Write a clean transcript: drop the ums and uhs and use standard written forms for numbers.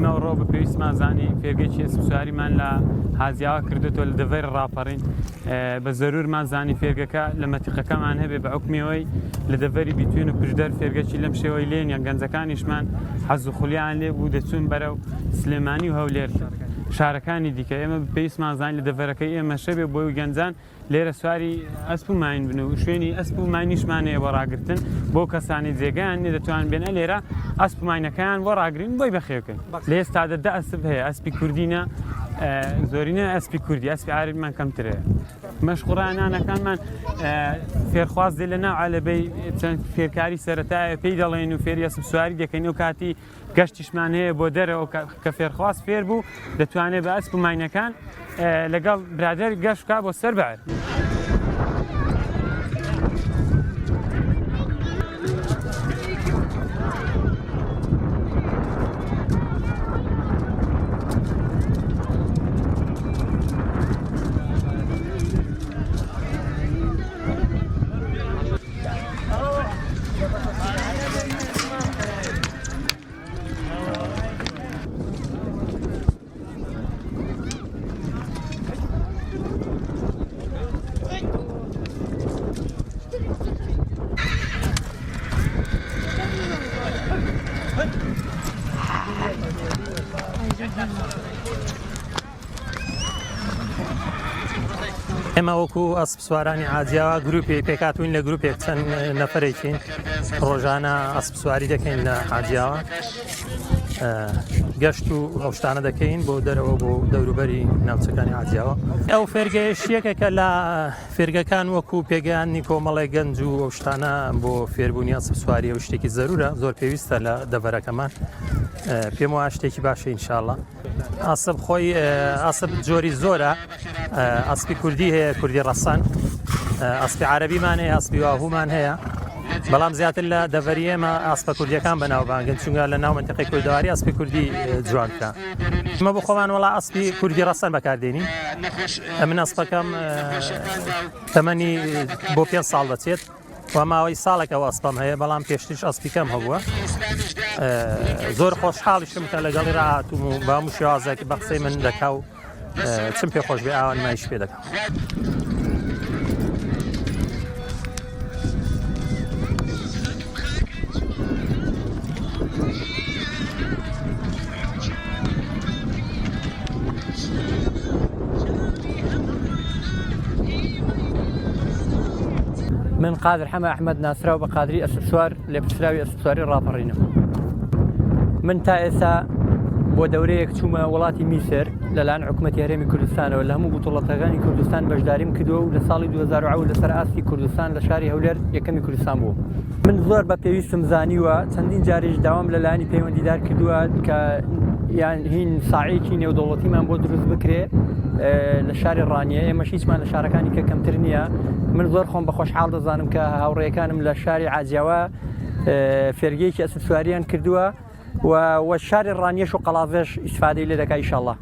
نەوڕۆ بە پێویستمان زانی فێرگەی سواری لە هازیاوە کردوێتەوە لە دەڤەری ڕاپەڕین بە زەرورمان زانی فێرگەکە لە مەتیقەکەمان هەبێ بە حکمیەوەی لە دەڤەری بیتوێن و پشدەر فێرگەکی لەم شێوەی لێن یان گەنجەکانیشمان حەز و خولیان لێ بوو دەچوون بەرەو سلێمانی و هەولێر شارەکانی دیکە ئێمە پێویستمان زانی لە دەڤەرەکەی ئێمە شەبێ بۆی و گەنجان لێرە سواری ئەسپ و ماین بن و شوێنی ئەسپ و ماینیشمانەیە بۆ ڕاگرتن بۆ کەسانی جێگەیان نێ دەتوان بێنە لێرە ئەسپ و ماینەکەیان بۆ ڕاگرین بۆی بەخێوکەن لە ئێستادا دە ئەسپ هەیە ئەسپی کوردینە زۆرینە ئەسپی کوردی ئەسپی عاربیمان کەمترەیە مەشقڕانانەکانمان فێرخواز دێ لە ناو عەلەبەی چەند فێرکاری سەرەتایە پێی دەڵێن و فێری ئەسپ سواری دەکەین و کاتی گەشتیشمان هەیە بۆ دەرەوە کە فێرخواز فێر بوو دەتوانێت بە ئەسپ و ماینەکان لەگەڵ برادەر گەشت بکات بۆ سەر بەر. ئێمە وەکو ئەسپ سوارانی عاجیاوە گروپی پێکاتوین لە گروپێک چەند نەفرێکین ڕۆژانە ئەسپ سواری دەکەین لە عاجیاوە گەشت و هەوشتانە دەکەین بۆ دەرەوە بۆ دەوروبەری ناوچەکانی عاجیاوە. ئەو فێرگەیەشیەکە لە فێرگەکان وەکو پێگەیانی کۆمەڵی گەنج و هەوشتانە بۆ فێربوونی ئەسپ سواری و شتێکی زەرورە زۆر پێویستە لە دەڤەرەکەمان پێم وایە شتێکی باشە ئینشاءڵڵا. ئەسپ خۆی ئەسپ جۆری زۆرە ئەسپی کوردی هەیە کوردی ڕەسەن ئەسپی عەرەبیمان هەیە ئەسپی واهومان هەیە بەڵام زیاتر لە دەڤەری ئێمە ئەسپە کوردیەکان بەناوبانگن چونکە لە ناو منتیقەی کوردەواری ئەسپی کوردی جوانکە ئمە بۆ خۆمان وەڵا ئەسپی کوردی ڕەسەن بەکاردێنین من ئەسپەکەم تەمەنی بۆ 5 ساڵ دەچێت و ماوەی ساڵێکەوە ئەسپەم هەیە بەڵام پێشتریش ئەسپی کەم هەبووە زۆر خۆشحاڵیشم کە لەگەڵی ڕاهاتووم و بە هەموو شێوازێکی بە قسەی من دەکا و چم پێ خۆش بێ ئاوان مایش پێ دەکەم. من قادر حما أحمد ناسراو بقادري أسب سوار لبسراوي أسب سواري رابرينم من تا ئێستا بۆ دەورەیەک چوومە وڵاتی میسر لەلایەن حکومەتی هەرێمی کوردستانەوە لە هەموو بوتوڵەتەکانی کوردستان بەشداریم کردووە و لە ساڵی 2010 لەسەر ئاستی کوردستان لە شاری هەولێر یەکەمی کوردستان بوو. من زۆر بە پێویستم زانیوە چەندین جاریش داوام لەلایەنی پەیوەندیدار کردووە کە یان هین ساعەیەکی نێودەوڵەتیمان بۆ دروست بکرێ لە شاری ڕانیە ئێمەش هیچمان لە شارەکانی کە کەمتر نییە. من زۆر خۆم بە خۆشحاڵ دەزانم کە هاوڕێیەکانم لە شاری عاجیاوە فێرگەیەکی ئەسپ سواریان کردووە و شاری ڕانیەش و قەڵاڤێش ئیسفادەی لێ دەکا ئینشاءڵڵا.